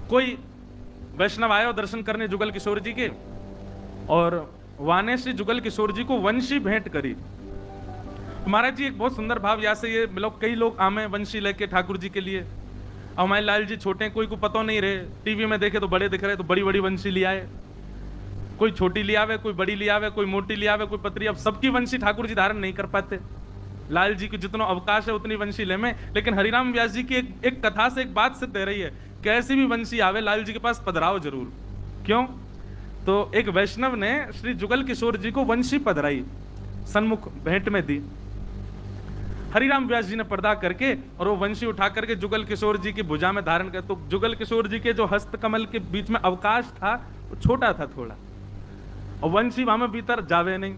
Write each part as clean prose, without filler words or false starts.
कोई वैष्णव आए और दर्शन करने जुगल किशोर जी के, और वाने से जुगल किशोर जी को वंशी भेंट करी। महाराज जी एक बहुत सुंदर भाव, यहाँ से ये लोग, कई लोग आमे वंशी लेके ठाकुर जी के लिए, और हमारे लाल जी छोटे हैं, कोई को पता नहीं रहे, टीवी में देखे तो बड़े दिख रहे, तो बड़ी बड़ी वंशी ले आए, कोई छोटी ले आवे, कोई बड़ी ले आवे, कोई मोटी ले आवे, कोई पतली। अब सबकी वंशी ठाकुर जी धारण नहीं कर पाते, लाल जी को जितना अवकाश है उतनी वंशी ले में। लेकिन हरिराम व्यास जी की एक कथा से एक बात सिद्ध दे रही है, कैसी भी वंशी आवे लाल जी के पास पधराओ जरूर। क्यों? तो एक वैष्णव ने श्री जुगल किशोर जी को वंशी पधराई, सन्मुख भेंट में दी। हरिराम व्यास जी ने पर्दा करके और वो वंशी उठा करके जुगल किशोर जी की भुजा में धारण कर, तो जुगल किशोर जी के जो हस्त कमल के बीच में अवकाश था वो छोटा था थोड़ा, और वंशी वहां में भीतर जावे नहीं।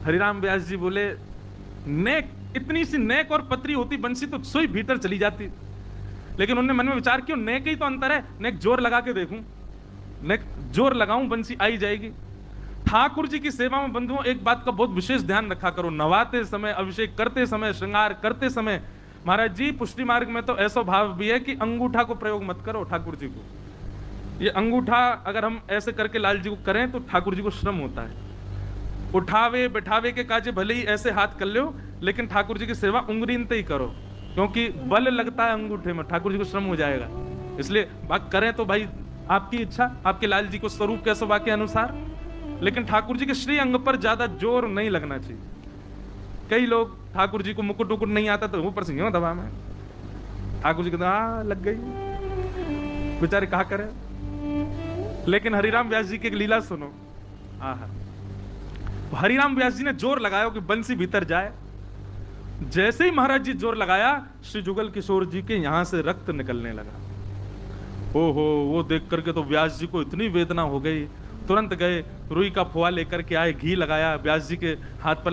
हरिराम व्यास जी बोले, नेक, इतनी सी नेक और पतरी होती वंशी तो सोई भीतर चली जाती। लेकिन उन्होंने मन में विचार किया, नेक ही तो अंतर है, नेक जोर लगा के देखूं, नेक जोर लगाऊं वंशी आई जाएगी। ठाकुर जी की सेवा में बंधुओं एक बात का बहुत विशेष ध्यान रखा करो, नवाते समय, अभिषेक करते समय, श्रृंगार करते समय, महाराज जी पुष्टि मार्ग में तो ऐसा भाव भी है कि अंगूठा को प्रयोग मत करो ठाकुर जी को। ये अंगूठा अगर हम ऐसे करके लाल जी को करें तो ठाकुर जी को श्रम होता है। उठावे बैठावे के काजे भले ही ऐसे हाथ कर लो, लेकिन ठाकुर जी की सेवा उंगलीनते ही करो, क्योंकि बल लगता है अंगूठे में, ठाकुर जी को श्रम हो जाएगा। इसलिए बात करें तो भाई आपकी इच्छा, आपके लाल जी को स्वरूप कैसे वाक्य अनुसार, लेकिन ठाकुर जी के श्री अंग पर ज्यादा जोर नहीं लगना चाहिए। कई लोग ठाकुर जी को मुकुट उकुट नहीं आता तो ऊपर से यूं दबा में, ठाकुर जी कहते लग गई, बेचारे कहा करे। लेकिन हरिराम व्यास जी की एक लीला सुनो। हरिराम व्यास जी ने जोर लगाया कि बंसी भीतर जाए। जैसे ही महाराज जी जोर लगाया, श्री जुगल किशोर जी के यहां से रक्त निकलने लगा। ओहो, वो देख करके तो व्यास जी को इतनी वेदना हो गई, तुरंत गए, रुई का फुआ लेकर के आए, घी लगाया, व्यास जी के हाथ पर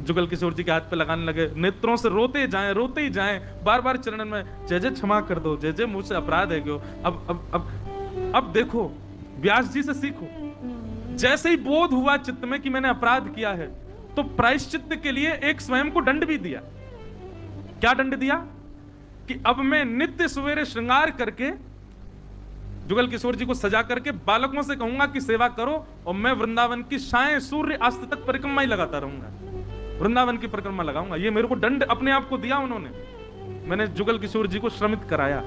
जुगल किशोर जी के हाथ पर लगाने लगे। नेत्रों से रोते ही जाएं, बार बार चरणन में जय जय क्षमा कर दो, जय जय मुझसे अपराध है क्यों। अब देखो, व्यास जी से सीखो। जैसे ही बोध हुआ चित्त में कि मैंने अपराध किया है, तो प्रायश्चित के लिए एक स्वयं को दंड भी दिया। क्या दंड दिया? कि अब मैं नित्य सवेरे श्रृंगार करके जुगल किशोर जी को सजा करके बालकों से कहूंगा कि सेवा करो, और मैं वृंदावन की साय सूर्य अस्त तक परिक्रमा ही लगाता रहूंगा, वृंदावन की परिक्रमा लगाऊंगा। ये मेरे को दंड अपने आप को दिया उन्होंने। मैंने जुगल किशोर जी को श्रमित कराया,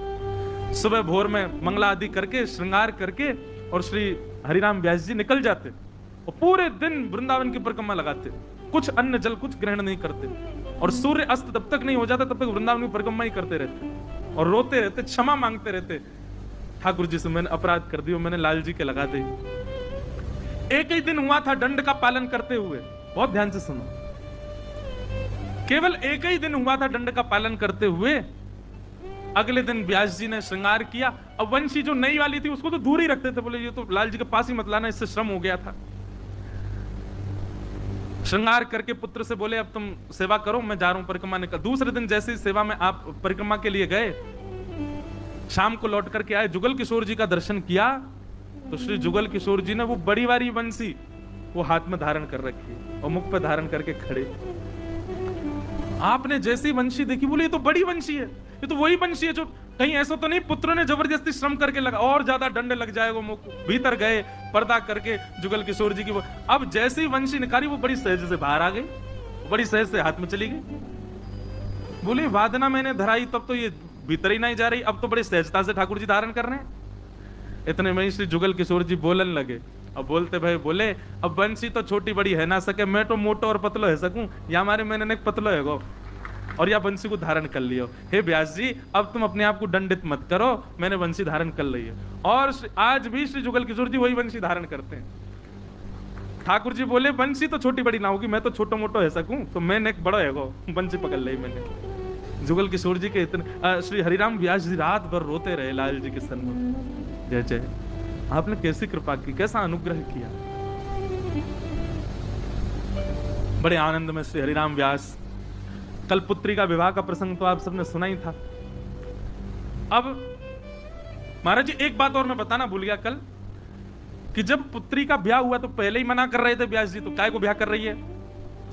सुबह भोर में मंगला आदि करके श्रृंगार करके, और श्री हरिराम व्यास जी निकल जाते और पूरे दिन वृंदावन की परिक्रमा लगाते, कुछ अन्न जल कुछ ग्रहण नहीं करते, और सूर्य अस्त तब तक नहीं हो जाता तब तक वृंदावन की परिक्रमा ही करते रहते, और रोते रहते, क्षमा मांगते रहते, ठाकुर जी से मैंने अपराध कर दिया, मैंने लाल जी के लगा दे। एक ही दिन हुआ था दंड का पालन करते हुए, बहुत ध्यान से सुनो, केवल एक ही दिन हुआ था दंड का पालन करते हुए। अगले दिन व्यास जी ने श्रृंगार किया। अब वंशी जो नई वाली थी उसको तो दूर ही रखते थे, बोले ये तो लाल जी के पास ही मत लाना, इससे श्रम हो गया था। श्रृंगार करके पुत्र से बोले अब तुम सेवा करो, मैं जा रहा हूं परिक्रमा निकल। दूसरे दिन जैसे ही सेवा में आप परिक्रमा के लिए गए, शाम को लौट करके आए, जुगल किशोर जी का दर्शन किया, तो श्री जुगल किशोर जी ने वो बड़ी वाली वंशी वो हाथ में धारण कर रखी और मुख पर धारण करके खड़े। आपने जैसी वंशी देखी, बोले ये तो बड़ी वंशी है, ये तो वही वंशी है जो, कहीं ऐसा तो नहीं पुत्र ने जबरदस्ती श्रम करके लगा, और ज्यादा दंड लग जाएगा मुख। भीतर गए, पर्दा करके जुगल किशोर जी की वो, अब जैसी वंशी निकाली वो बड़ी सहज से बाहर आ गई, बड़ी सहज से हाथ में चली गई। बोले वादना मैंने धराई तब तो ये भीतर ही नहीं जा रही, अब तो बड़ी सहजता से ठाकुर जी धारण कर रहे हैं। इतने में श्री जुगल किशोर जी बोलन लगे। अब बोलते भाई बोले, अब बंसी तो छोटी बड़ी है ना सके, मैं तो मोटो और पतलो है सकूं, या हमारे मैंने पतलो है गो, और या बंसी को धारण कर लियो। हे व्यास जी, अब तुम अपने आप को दंडित मत करो, मैंने बंसी धारण कर ली है। और आज भी श्री जुगल किशोर जी वही बंसी धारण करते हैं। ठाकुर जी बोले बंसी तो छोटी बड़ी ना होगी, मैं तो छोटो मोटो है सकूं, तो मैंने एक बड़ा है गो, बंसी पकड़ ली मैंने। जुगल किशोर जी के इतने, श्री हरिराम व्यास जी रात भर रोते रहे लाल जी के सन्मुख। जय जय, आपने कैसी कृपा की, कैसा अनुग्रह किया। बड़े आनंद में श्री हरिराम व्यास, कल पुत्री का विवाह का प्रसंग तो आप सबने सुना ही था। अब महाराज जी एक बात और मैं बताना भूल गया कल, कि जब पुत्री का ब्याह हुआ तो पहले ही मना कर रहे थे व्यास जी, तो काय को ब्याह कर रही है,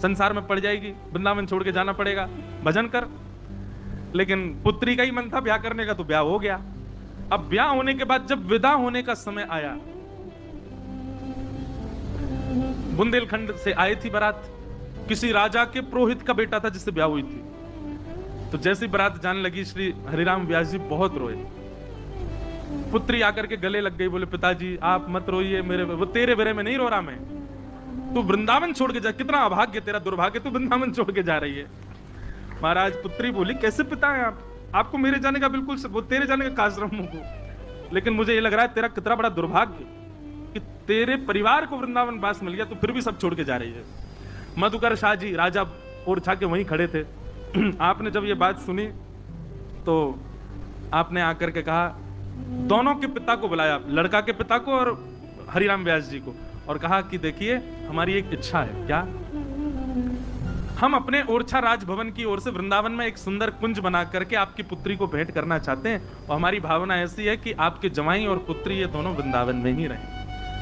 संसार में पड़ जाएगी, वृंदावन छोड़ के जाना पड़ेगा, भजन कर। लेकिन पुत्री का ही मन था ब्याह करने का, तो ब्याह हो गया। अब ब्याह होने के बाद जब विदा होने का समय आया, बुंदेलखंड से आई थी बारात, किसी राजा के पुरोहित का बेटा था जिससे ब्याह हुई थी। तो जैसी बारात जाने लगी, श्री हरिराम व्यास जी बहुत रोए। पुत्री आकर के गले लग गई, बोले पिताजी आप मत रोइए, मेरे वो तेरे बेरे में नहीं रो रहा मैं, तू वृंदावन छोड़ के जा, कितना अभाग्य तेरा, दुर्भाग्य, तू वृंदावन छोड़ के जा रही है। महाराज पुत्री बोली कैसे पिता है आप, आपको मेरे जाने का बिल्कुल, वो तेरे जाने का काश्रम को, लेकिन मुझे ये लग रहा है तेरा कितना बड़ा दुर्भाग्य कि तेरे परिवार को वृंदावन वास मिल गया, तो फिर भी सब छोड़ के जा रही है। मधुकर शाह जी राजा ओरछा के वहीं खड़े थे। आपने जब ये बात सुनी तो आपने आकर के कहा, दोनों के पिता को बुलाया, लड़का के पिता को और हरिराम व्यास जी को, और कहा कि देखिए हमारी एक इच्छा है, क्या, हम अपने ओरछा राजभवन की ओर से वृंदावन में एक सुंदर कुंज बना करके आपकी पुत्री को भेंट करना चाहते हैं, और हमारी भावना ऐसी है कि आपके जवाई और पुत्री ये दोनों वृंदावन में ही रहें।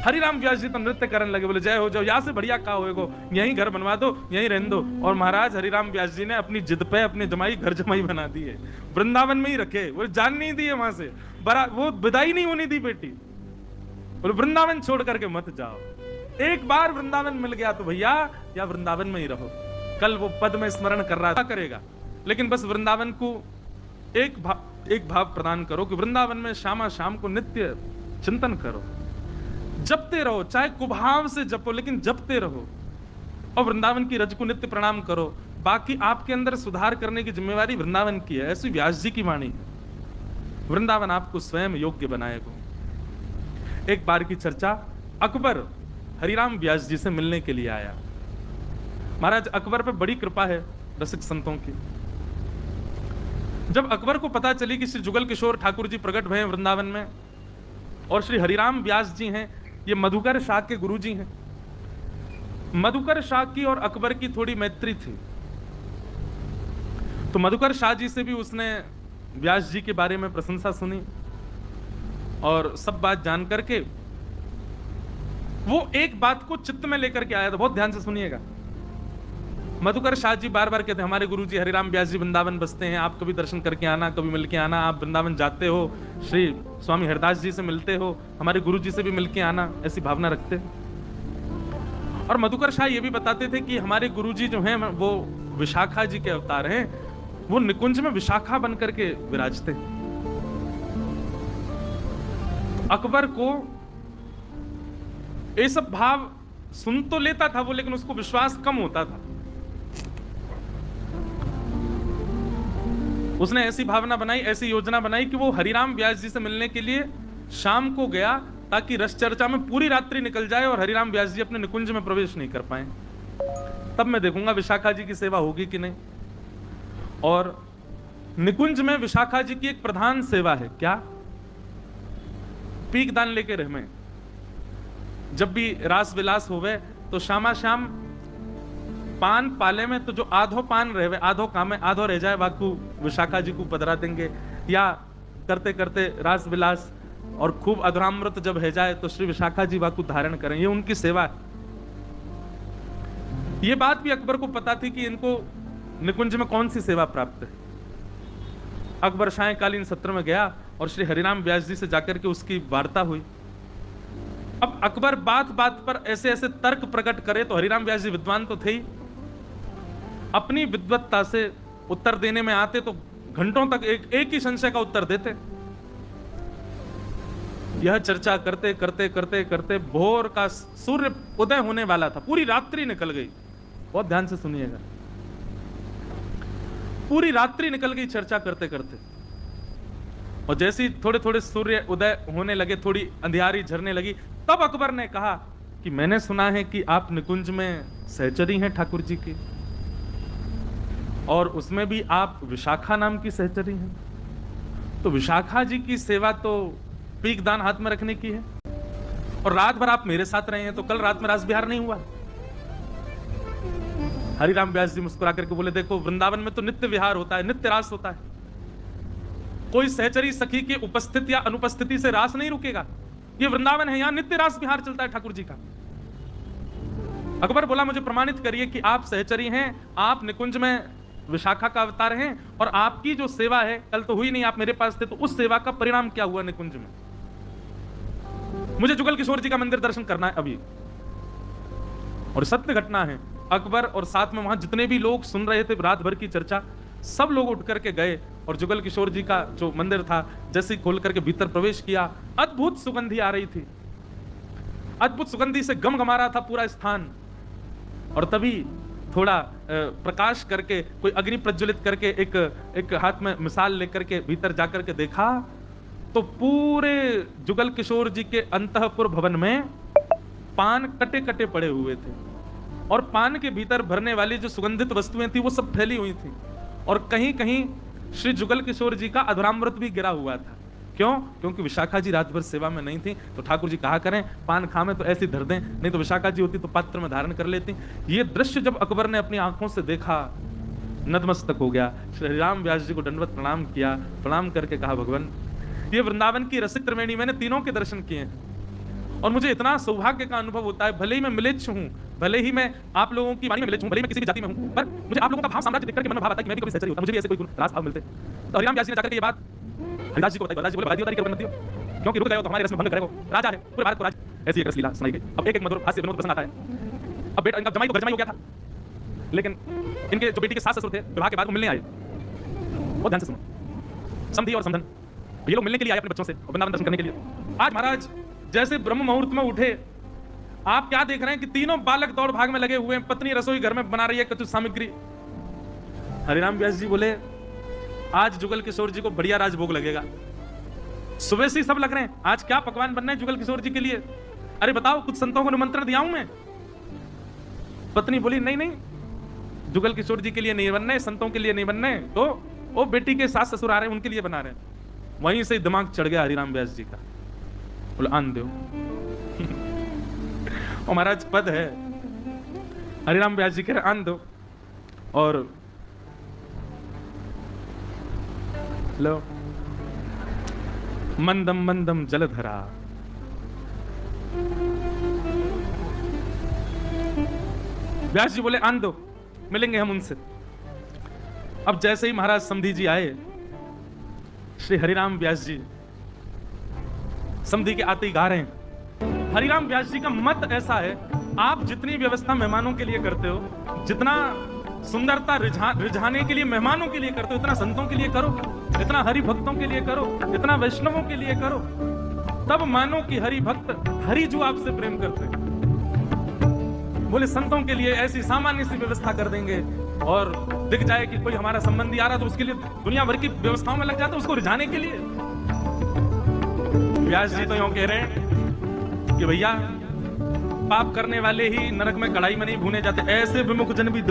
हरिराम व्यास जी तो नृत्य करने लगे, बोले जय हो जाओ, यहाँ से बढ़िया का होएगो, यहीं घर बनवा दो, यहीं रहने दो। और महाराज हरिराम व्यास जी ने अपनी जिद पे अपने जमाई घर जमाई बना दी है, वृंदावन में ही रखे, वो जान नहीं दी है वहां से, वो विदाई नहीं होनी दी बेटी, बोले वृंदावन छोड़ करके मत जाओ, एक बार वृंदावन मिल गया तो भैया या वृंदावन में ही रहो। कल वो पद में स्मरण कर रहा था, करेगा, लेकिन बस वृंदावन को एक भाव प्रदान करो कि वृंदावन में शामा शाम को नित्य चिंतन करो, जपते रहो, चाहे कुभाव से जपो लेकिन जपते रहो, और वृंदावन की रज को नित्य प्रणाम करो। बाकी आपके अंदर सुधार करने की जिम्मेवारी वृंदावन की है, ऐसी व्यास जी की वाणी है। वृंदावन आपको स्वयं योग्य बनाएगा। एक बार की चर्चा, अकबर हरिराम व्यास जी से मिलने के लिए आया। महाराज अकबर पे बड़ी कृपा है रसिक संतों की। जब अकबर को पता चली कि श्री जुगल किशोर ठाकुर जी प्रकट भये वृंदावन में, और श्री हरिराम व्यास जी हैं, ये मधुकर शाह के गुरु जी हैं। मधुकर शाह की और अकबर की थोड़ी मैत्री थी, तो मधुकर शाह जी से भी उसने व्यास जी के बारे में प्रशंसा सुनी, और सब बात जान करके वो एक बात को चित्त में लेकर के आया था, बहुत ध्यान से सुनिएगा। मधुकर शाह जी बार बार कहते हैं हमारे गुरुजी हरिराम व्यास जी वृंदावन बसते हैं, आप कभी दर्शन करके आना, कभी मिल के आना, आप वृंदावन जाते हो, श्री स्वामी हरदास जी से मिलते हो, हमारे गुरुजी से भी मिल के आना, ऐसी भावना रखते हैं। और मधुकर शाह ये भी बताते थे कि हमारे गुरुजी जो हैं वो विशाखा जी के अवतार हैं, वो निकुंज में विशाखा बन करके विराजते। अकबर को ये सब भाव सुन तो लेता था वो, लेकिन उसको विश्वास कम होता था। उसने ऐसी भावना बनाई, ऐसी योजना बनाई कि वो हरिराम व्यास जी से मिलने के लिए शाम को गया, ताकि रस चर्चा में पूरी रात्रि निकल जाए और हरिराम व्यास जी अपने निकुंज में प्रवेश नहीं कर पाए। तब मैं देखूंगा विशाखा जी की सेवा होगी कि नहीं। और निकुंज में विशाखा जी की एक प्रधान सेवा है, क्या, पीक दान लेके रह में। जब भी रास विलास होवे तो शामा शाम पान पाले में, तो जो आधो पान रहे आधो काम में आधो रह जाए, वाकू विशाखा जी को पधरा देंगे, या करते करते रास विलास और खूब अधरामृत जब है जाए तो श्री विशाखा जी वाकू धारण करें, ये उनकी सेवा है। ये बात भी अकबर को पता थी कि इनको निकुंज में कौन सी सेवा प्राप्त है। अकबर सायंकालीन सत्र में गया और श्री हरिराम व्यास जी से जाकर के उसकी वार्ता हुई। अब अकबर बात बात पर ऐसे ऐसे तर्क प्रकट करे तो हरिराम व्यास जी विद्वान तो थे ही, अपनी विद्वत्ता से उत्तर देने में आते तो घंटों तक एक ही संशय का उत्तर देते। यह चर्चा करते करते करते करते भोर का सूर्य उदय होने वाला था, पूरी रात्रि निकल गई। बहुत ध्यान से सुनिएगा, पूरी रात्रि निकल गई चर्चा करते करते। और जैसे ही थोड़े थोड़े सूर्य उदय होने लगे, थोड़ी अंधियारी झरने लगी, तब अकबर ने कहा कि मैंने सुना है कि आप निकुंज में सहचरी हैं ठाकुर जी की, और उसमें भी आप विशाखा नाम की सहचरी हैं। तो विशाखा जी की सेवा तो पीक दान हाथ में रखने की है, और रात भर आप मेरे साथ रहे हैं, तो कल रात में रास विहार नहीं हुआ। हरिराम व्यास जी मुस्कुरा करके बोले, देखो वृंदावन में तो नित्य विहार होता है, नित्य रास होता है, कोई सहचरी सखी की उपस्थिति या अनुपस्थिति से रास नहीं रुकेगा। ये वृंदावन है, यहां नित्य रास विहार चलता है ठाकुर जी का। अकबर बोला, मुझे प्रमाणित करिए कि आप सहचरी हैं, आप निकुंज में विशाखा का अवतार हैं और आपकी जो सेवा है, कल तो हुई नहीं, आप मेरे पास थे, तो उस सेवा का परिणाम क्या हुआ निकुंज में? मुझे जुगल किशोर जी का मंदिर दर्शन करना है अभी। और सत्य घटना है, अकबर और साथ में वहां जितने भी लोग सुन रहे थे रात भर की चर्चा, सब लोग उठ करके गए और जुगल किशोर जी का जो मंदिर था जैसे ही खोल करके भीतर प्रवेश किया, अद्भुत सुगंधी आ रही थी, अद्भुत सुगंधी से गमगमा रहा था पूरा स्थान। और तभी थोड़ा प्रकाश करके, कोई अग्नि प्रज्वलित करके, एक हाथ में मिसाल लेकर के भीतर जाकर के देखा तो पूरे जुगल किशोर जी के अंतःपुर भवन में पान कटे कटे पड़े हुए थे और पान के भीतर भरने वाली जो सुगंधित वस्तुएं थी वो सब फैली हुई थी और कहीं कहीं श्री जुगल किशोर जी का अधरामृत भी गिरा हुआ था। क्यों? क्योंकि विशाखा जी रात भर सेवा में नहीं थी, तो ठाकुर जी कहा करें पान खामे तो ऐसे धर दें, नहीं तो विशाखा जी होती तो पात्र में धारण कर लेती। ये दृश्य जब अकबर ने अपनी आंखों से देखा, नतमस्तक हो गया, श्री राम व्यास जी को दंडवत प्रणाम किया, प्रणाम करके कहा भगवान ये वृंदावन की रसिक त्रिवेणी मैंने तीनों के दर्शन किए और मुझे इतना सौभाग्य का अनुभव होता है, भले ही मैं मिलेच्छ हूं, भले ही मैं आप लोगों की वाणी में मिलेच्छ हूं, भले ही मैं किसी भी जाति में हूं, पर मुझे आप लोगों का भाव साम्राज्य देख करके मन में भाव आता है कि मैं भी कभी सहचरी होता, मुझे भी ऐसे कोई रास भाव मिलते। तो हरिराम व्यास जी ने जाकर के ये बात हरिदास जी को बताई, हरिदास जी बोले बधाई कर मत दियो, क्योंकि रुक गए हो तो हमारी रस्म भंग करेगो, राजा है पूरे भारत को राज। ऐसी एक रसलीला सुनाई गई। अब एक मधुर हास्य विनोद प्रसंग आता है। अब बेटा इनका जमाई तो घर जमाई हो गया था, लेकिन इनके जो बेटी के सास ससुर थे विवाह के बाद वो मिलने आए। बहुत ध्यान से सुनो, समधी और समधन ये लोग मिलने के लिए आए अपने बच्चों से और वृंदावन दर्शन करने के लिए। आज महाराज जैसे ब्रह्म मुहूर्त में उठे, आप क्या देख रहे हैं कि तीनों बालक दौड़ भाग में लगे हुए हैं, पत्नी रसोई घर में बना रही है कुछ सामग्री। हरिराम व्यास जी बोले आज जुगल किशोर जी को बढ़िया राजभोग लगेगा। सुबह से सब लग रहे हैं आज क्या पकवान बनना है जुगल किशोर जी के लिए। अरे बताओ कुछ संतों को निमंत्रण दिया हूं मैं। पत्नी बोली नहीं नहीं, जुगल किशोर जी के लिए नहीं बनना है, संतों के लिए नहीं बनना है, तो वो बेटी के सास ससुर आ रहे हैं उनके लिए बना रहे हैं। वहीं से दिमाग चढ़ गया हरिराम व्यास जी का, बोले आन दो। और महाराज पद है, हरिराम व्यास जी कह रहे आन दो और लो मंदम मंदम जलधरा। व्यास जी बोले आन दो, मिलेंगे हम उनसे। अब जैसे ही महाराज समधी जी आए, श्री हरिराम व्यास जी समधी के आते ही गा रहे हैं। हरिराम व्यास जी का मत ऐसा है, आप जितनी व्यवस्था मेहमानों के लिए करते हो, जितना सुंदरता रिझाने के लिए मेहमानों के लिए करते हो, इतना संतों के लिए करो, इतना हरि भक्तों के लिए करो, इतना वैष्णवों के लिए करो, तब मानो कि हरि भक्त हरि जो आपसे प्रेम करते हैं। बोले संतों के लिए ऐसी सामान्य सी व्यवस्था कर देंगे और दिख जाए कि कोई हमारा संबंधी आ रहा तो उसके लिए दुनिया भर की व्यवस्थाओं में लग जाता, उसको रिझाने के लिए। व्यास जी तो यूं कह रहे हैं कि भैया पाप करने वाले ही नरक में कढ़ाई में नहीं भूने जाते, ऐसे विमुख जन भी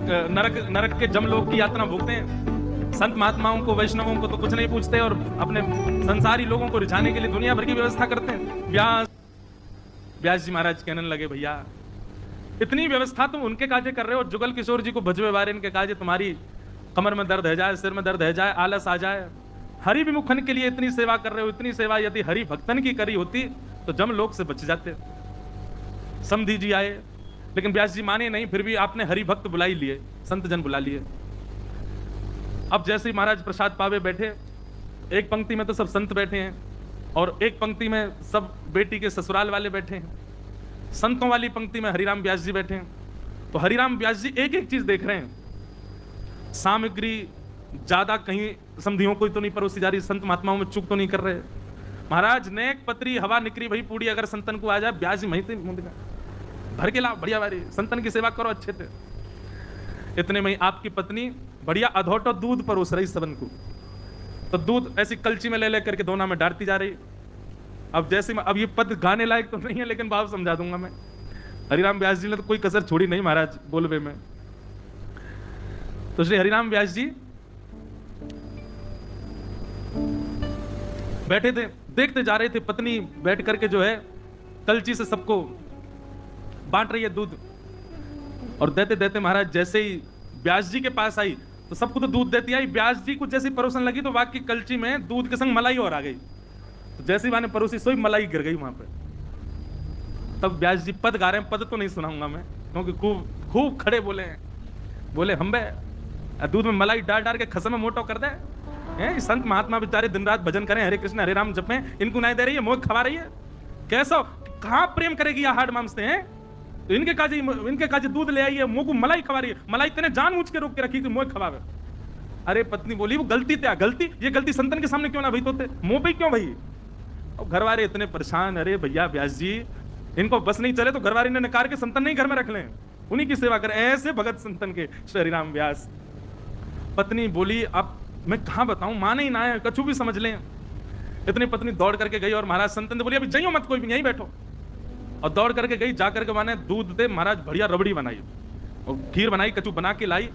नरक के जमलोक की यातना भोगते हैं। संत महात्माओं को वैष्णवों को तो कुछ नहीं पूछते और अपने संसारी लोगों को रिझाने के लिए दुनिया भर की व्यवस्था करते हैं। व्यास जी महाराज कहने लगे भैया इतनी व्यवस्था तुम उनके काजे कर रहे हो, जुगल किशोर जी को भजवे बारे इनके काजे, तुम्हारी कमर में दर्द है जाए, सिर में दर्द है जाए, आलस आ जाए, हरि विमुखन के लिए इतनी सेवा कर रहे हो। इतनी सेवा यदि हरि भक्तन की करी होती तो जम लोक से बच जाते। समधी जी आए लेकिन व्यास जी माने नहीं, फिर भी आपने हरि भक्त बुला ही लिए, संत जन बुला लिए। अब जैसे ही महाराज प्रसाद पावे बैठे, एक पंक्ति में तो सब संत बैठे हैं और एक पंक्ति में सब बेटी के ससुराल वाले बैठे हैं। संतों वाली पंक्ति में हरिराम व्यास जी बैठे हैं। तो हरिराम व्यास जी एक एक चीज देख रहे हैं, सामग्री ज्यादा कहीं समधियों को तो नहीं परोसी जा रही, संत महात्माओं में चूक तो नहीं कर रहे। महाराज नेक पत्री हवा निकरी वही पूरी अगर संतन को आ जाए, व्यास जी वहीं भर के लाओ, बढ़िया वारी संतन की सेवा करो अच्छे से। इतने में आपकी पत्नी बढ़िया अधोटो दूध परोस रही सबन को, तो दूध ऐसी कलची में ले लेकर के दोना में डालती जा रही। अब जैसे अब ये पद गाने लायक तो नहीं है लेकिन भाव समझा दूंगा मैं। हरिराम व्यास जी ने तो कोई कसर छोड़ी नहीं महाराज बोलवे में। तो श्री हरिराम व्यास जी बैठे थे, देखते जा रहे थे, पत्नी बैठ करके जो है कलची से सबको बांट रही है दूध, और देते देते महाराज जैसे ही व्यास जी के पास आई तो सबको तो दूध देती आई, व्यास जी को जैसी परोसन लगी तो वाकई कलची में दूध के संग मलाई और आ गई। तो जैसी मैंने परोसी सोई मलाई गिर गई वहां पे। तब व्यास जी पद गा रहे हैं, पद तो नहीं सुनाऊंगा मैं क्योंकि खूब खूब खड़े बोले हैं, बोले हम्बे दूध में मलाई डाल डाल के खसम में मोटो कर दे हैं। संत महात्मा बेचारे दिन रात भजन करें, हरे कृष्ण हरे राम जपें, इनको नहीं दे रही है, मोह खवा रही है। कैसा कहां प्रेम करेगी या हाड मांस से हैं? तो इनके काजे दूध ले आई है, मुंह को मलाई खवा रही है। मलाई तेने जानबूझ के रोक के रखी कि मोह खवावे। अरे पत्नी बोली वो गलती क्या गलती, ये गलती संतन के सामने क्यों ना भाई, तो मुंह पे क्यों भाई? और घर वाले इतने परेशान, अरे भैया व्यास जी इनको बस नहीं चले तो घर वाले ने नकार के संतन नहीं घर में रख लें, उन्हीं की सेवा कर। ऐसे भगत संतन के श्री राम व्यास। पत्नी बोली अब मैं कहां बताऊं, माने ही ना है, कछु भी समझ लें। इतनी पत्नी दौड़ करके गई और महाराज संतन ने बोली अभी जाइयो मत, कोई भी यहीं बैठो। और दौड़ करके गई, जाकर के माने दूध दे महाराज बढ़िया रबड़ी बनाई और खीर बनाई, कचू बना के लाई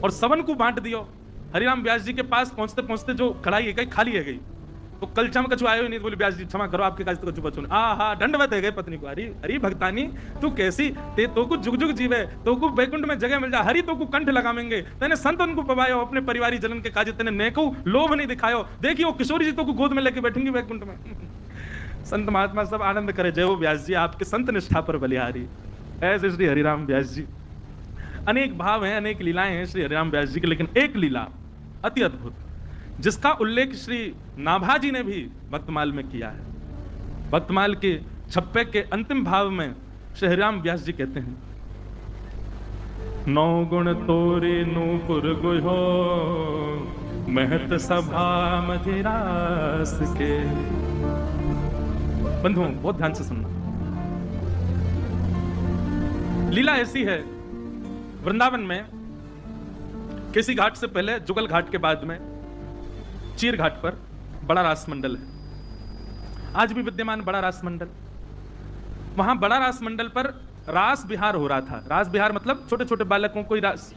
और सबन को बांट दियो। हरिराम व्यास जी के पास पहुंचते पहुंचते जो कढ़ाई है गई खाली है गई, तो कलचा में कछु आयो ही नहीं। बोले व्यास जी क्षमा करो, आपके काज तो कछु बचो नहीं। आहा दंडवत है गए पत्नी को, अरे अरे भक्तानी तू कैसी ते तो को जुग जुग जीवे, तो को बैकुंठ में जगह मिल जा, हरि तो को कंठ लगावेंगे। तेने संत उनको पवायो, अपने परिवारी जनन के काज तेने नेको लोभ नहीं दिखायो। देखियो किशोरी जी तो को गोद में लेके बैठेंगे बैकुंठ में। संत महात्मा सब आनंद करे, जय हो व्यास जी आपके संत निष्ठा पर बलिहारी। ऐसे श्री हरिराम व्यास जी। अनेक भाव हैं, अनेक लीलाएं हैं श्री हरिराम व्यास जी की, लेकिन एक लीला अति अद्भुत जिसका उल्लेख श्री नाभाजी ने भी भक्तमाल में किया है। भक्तमाल के छप्पे के अंतिम भाव में श्री हरिराम व्यास जी कहते हैं, नौ गुण तोरे नूपुर गुहो महत सभा मधिरास के। बंधुओं बहुत ध्यान से सुनना, लीला ऐसी है वृंदावन में केसी घाट से पहले जुगल घाट के बाद में चीर घाट पर बड़ा रास मंडल है, आज भी विद्यमान बड़ा रास मंडल। वहां बड़ा रास मंडल पर रास विहार हो रहा था। रास विहार मतलब छोटे छोटे बालकों को रास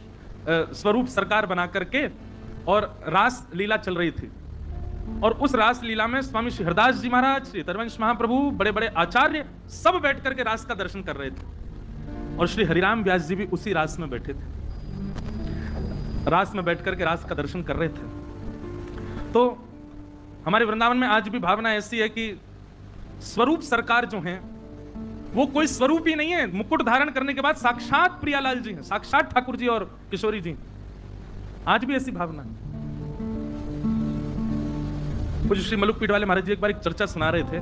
स्वरूप सरकार बना करके और रास लीला चल रही थी। और उस रास लीला में स्वामी श्री हरदास जी महाराज, श्री तरवंश महाप्रभु, बड़े बड़े आचार्य सब बैठ करके रास का दर्शन कर रहे थे। और श्री हरिराम व्यास जी भी उसी रास में बैठे थे, रास में बैठ करके रास का दर्शन कर रहे थे। तो हमारे वृंदावन में आज भी भावना ऐसी है कि स्वरूप सरकार जो है वो कोई स्वरूप ही नहीं है, मुकुट धारण करने के बाद साक्षात प्रियालाल जी हैं, साक्षात ठाकुर जी और किशोरी जी। आज भी ऐसी भावना है। कुछ श्री मलुक पीठ वाले महाराज जी एक बार एक चर्चा सुना रहे थे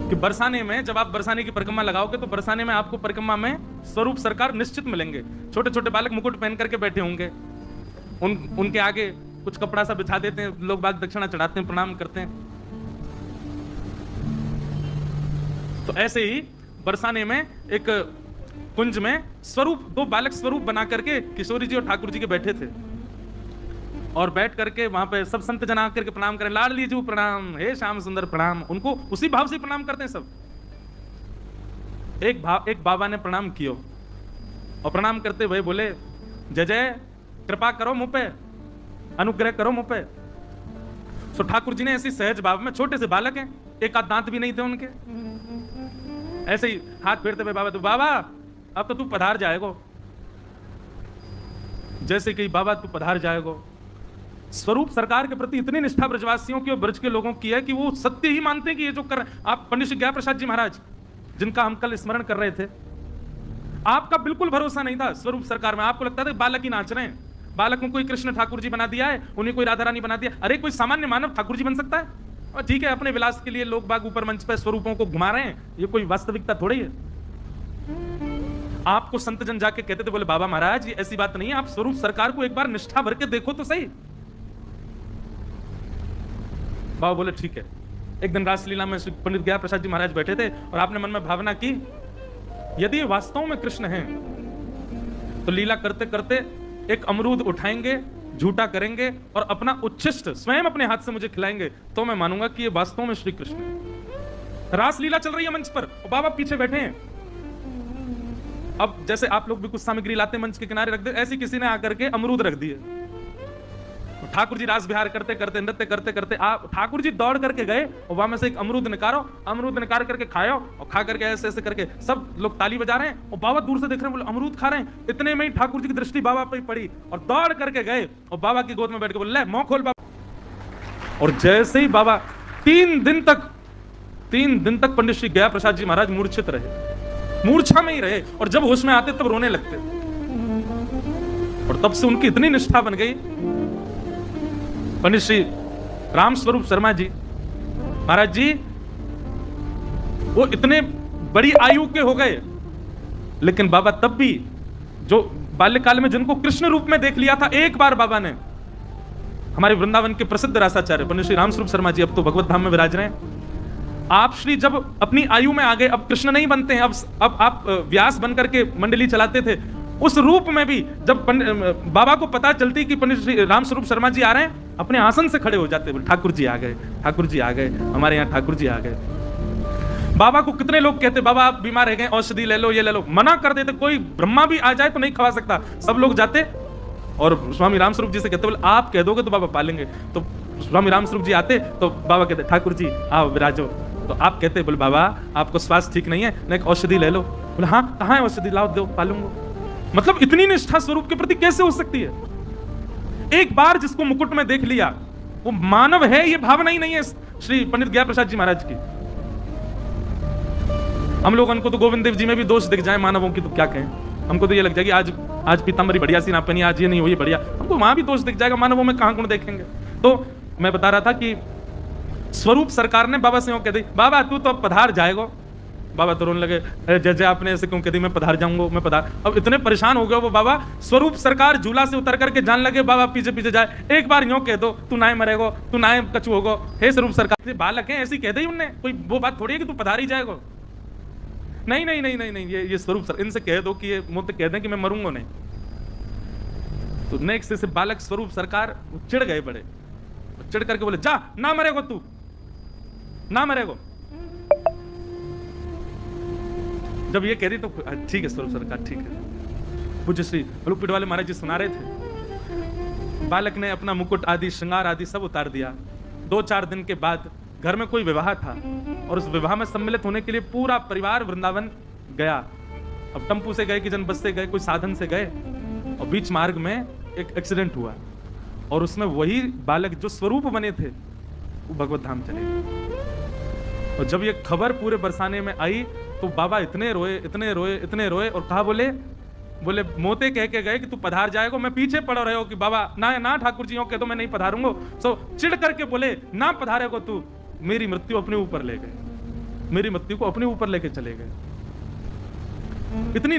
कि बरसाने में जब आप बरसाने की परिक्रमा लगाओगे तो बरसाने में आपको परिक्रमा में स्वरूप सरकार निश्चित मिलेंगे। छोटे छोटे बालक मुकुट पहन करके बैठे होंगे, उनके आगे कुछ कपड़ा सा बिछा देते हैं, लोग बाग दक्षिणा चढ़ाते हैं, प्रणाम करते हैं। तो ऐसे ही बरसाने में एक कुंज में स्वरूप, दो बालक स्वरूप बना करके किशोरी जी और ठाकुर जी के बैठे थे। और बैठ करके वहां पे सब संत जन आकर के प्रणाम करें, लाडली जी प्रणाम, हे श्याम सुंदर प्रणाम, उनको उसी भाव से प्रणाम करते हैं सब। एक बाबा ने प्रणाम किया और प्रणाम करते हुए बोले, जय जय, कृपा करो मुझ पे, अनुग्रह करो मुझ पे। सो ठाकुर जी ने ऐसी सहज भाव में, छोटे से बालक हैं, एक आध दांत भी नहीं थे उनके, ऐसे ही हाथ फेरते हुए बाबा, तो बाबा अब तो तू पधार जाएगो। जैसे कि बाबा तू पधार जाएगो। स्वरूप सरकार के प्रति इतनी निष्ठा ब्रजवासियों की और ब्रज के लोगों की है कि वो सत्य ही मानते हैं कि ये जो कर रहे हैं। आप पंडित श्री गया प्रसाद जी महाराज, जिनका हम कल स्मरण कर रहे थे, आपका बिल्कुल भरोसा नहीं था स्वरूप सरकार में। आपको लगता था बालक ही नाच रहे हैं, बालक को कोई कृष्ण ठाकुर जी बना दिया है, उन्हें कोई राधा रानी बना दिया। अरे कोई सामान्य मानव ठाकुर जी बन सकता है? और ठीक है, अपने विलास के लिए लोग बाग ऊपर मंच पर स्वरूपों को घुमा रहे हैं, ये कोई वास्तविकता थोड़ी है। आपको संत जन जाके कहते थे, बोले बाबा महाराज ये ऐसी बात नहीं है, आप स्वरूप सरकार को एक बार निष्ठा भर के देखो तो सही। बाबा बोले ठीक है। एक दिन रासलीला में पंडित गया प्रसाद जी महाराज बैठे थे और आपने मन में भावना की, यदि वास्तव में कृष्ण हैं तो लीला करते करते एक अमरूद उठाएंगे, झूठा करेंगे और अपना उच्छिष्ट स्वयं अपने हाथ से मुझे खिलाएंगे, तो मैं मानूंगा कि ये वास्तव में श्री कृष्ण है। रासलीला चल रही है मंच पर और बाबा पीछे बैठे हैं। अब जैसे आप लोग भी कुछ सामग्री लाते मंच के किनारे रख दे, ऐसी किसी ने आकर के अमरूद रख दिए। ठाकुर जी रास विहार करते करते, नृत्य करते करते, आप ठाकुर जी दौड़ करके गए और वहां में से एक अमरूद निकालो, अमरूद निकाल करके खाओ और खा करके ऐसे ऐसे करके सब लोग ताली बजा रहे हैं और बाबा दूर से देख रहे हैं, बोले अमरूद खा रहे हैं। इतने में ही ठाकुर जी की दृष्टि बाबा पे पड़ी और दौड़ करके गए और बाबा की गोद में बैठ के बोले, ले मुंह खोल बाबा। और जैसे ही बाबा 3 दिन तक पंडित श्री गया प्रसाद जी महाराज मूर्छित रहे, मूर्छा में ही रहे, और जब होश में आते तब रोने लगते। और तब से उनकी इतनी निष्ठा बन गई। पंडित श्री राम स्वरूप शर्मा जी महाराज जी वो इतने बड़ी आयु के हो गए, लेकिन बाबा तब भी जो बाल्यकाल में जिनको कृष्ण रूप में देख लिया था, एक बार बाबा ने हमारे वृंदावन के प्रसिद्ध रासाचार्य पंडित श्री राम स्वरूप शर्मा जी अब तो भगवत धाम में विराज रहे हैं। आप श्री जब अपनी आयु में आ गए, अब कृष्ण नहीं बनते हैं, अब आप व्यास बनकर के मंडली चलाते थे, उस रूप में भी जब बाबा को पता चलती कि पंडित श्री राम स्वरूप शर्मा जी आ रहे हैं, अपने आसन से खड़े हो जाते, बोले ठाकुर जी आ गए, ठाकुर जी आ गए, हमारे यहाँ ठाकुर जी आ गए। बाबा को कितने लोग कहते बाबा आप बीमार रह गए, औषधि ले लो, ये ले लो, मना कर देते, कोई ब्रह्मा भी आ जाए तो नहीं खवा सकता। सब लोग जाते और स्वामी राम स्वरूप जी से कहते, बोले आप कह दोगे तो बाबा पालेंगे। तो स्वामी राम स्वरूप जी आते तो बाबा कहते ठाकुर जी आओ विराजो। तो आप कहते बोले बाबा आपको स्वास्थ्य ठीक नहीं है, ना एक औषधि ले लो। बोले हाँ कहाँ है औषधि, लाओ दो पालूंगा। मतलब इतनी निष्ठा स्वरूप के प्रति कैसे हो सकती है? एक बार जिसको मुकुट में देख लिया वो मानव है, ये भावना ही नहीं है श्री पंडित गया प्रसाद जी महाराज की। हम लोगों को तो गोविंद देव जी में भी दोष दिख जाए मानवों की तो क्या कहें, हमको तो ये लग जाएगी आज पीताम्बरी बढ़िया सी ना पहनी, आज ये नहीं हुई बढ़िया, हमको वहां भी दोष दिख जाएगा, मानवों में कहां गुण देखेंगे। तो मैं बता रहा था कि स्वरूप सरकार ने बाबा से यूं कह दी, बाबा तू तो अब पधार जाएगा। बाबा तो रोने लगे, जय जय आपने ऐसे क्यों कह दी, मैं पधार जाऊंगा, मैं पधार। अब इतने परेशान हो गए वो बाबा, स्वरूप सरकार झूला से उतर करके जान लगे बाबा पीछे पीछे जाए, एक बार यूं कह दो तू नाय मरेगो, तू नाय कछु होगो। हे स्वरूप सरकार, बालक है ऐसी कह दी उनने, कोई वो बात थोड़ी है कि तू पधार ही जाएगा। नहीं नहीं नहीं नहीं नहीं, ये स्वरूप सर, इनसे कह दो कि ये मुझे कह दें कि मैं मरूंगा नहीं। तो नेक्स्ट से बालक स्वरूप सरकार चिढ़ गए बड़े, चिढ़ करके बोले जा ना मरेगो, तू ना मरेगो। जब ये कह रही तो ठीक है स्वरूप सरकार ठीक है। पूज्य श्री रूपीड वाले महाराज जी सुना रहे थे, बालक ने अपना मुकुट आदि श्रृंगार आदि सब उतार दिया। 2-4 दिन के बाद घर में कोई विवाह था और उस विवाह में सम्मिलित होने के लिए पूरा परिवार वृंदावन गया। अब टेम्पू से गए कि जन बस से गए, कोई साधन से गए, और बीच मार्ग में एक एक्सीडेंट हुआ और उसमें वही बालक जो स्वरूप बने थे वो भगवत धाम चले गए। और जब ये खबर पूरे बरसाने में आई तो बाबा इतने रोए इतने रोए इतने रोए और कहा बोले मोते कह के गए कि तू पधार जाएगा, मैं पीछे पड़ रहे हो कि बाबा ना ठाकुर जी कह दो मैं नहीं पधारूंगा। सो चिढ़ करके बोले ना पधारेगो तू, मेरी मृत्यु अपने ऊपर ले गए, मेरी मृत्यु को अपने ऊपर लेके चले गए। इतनी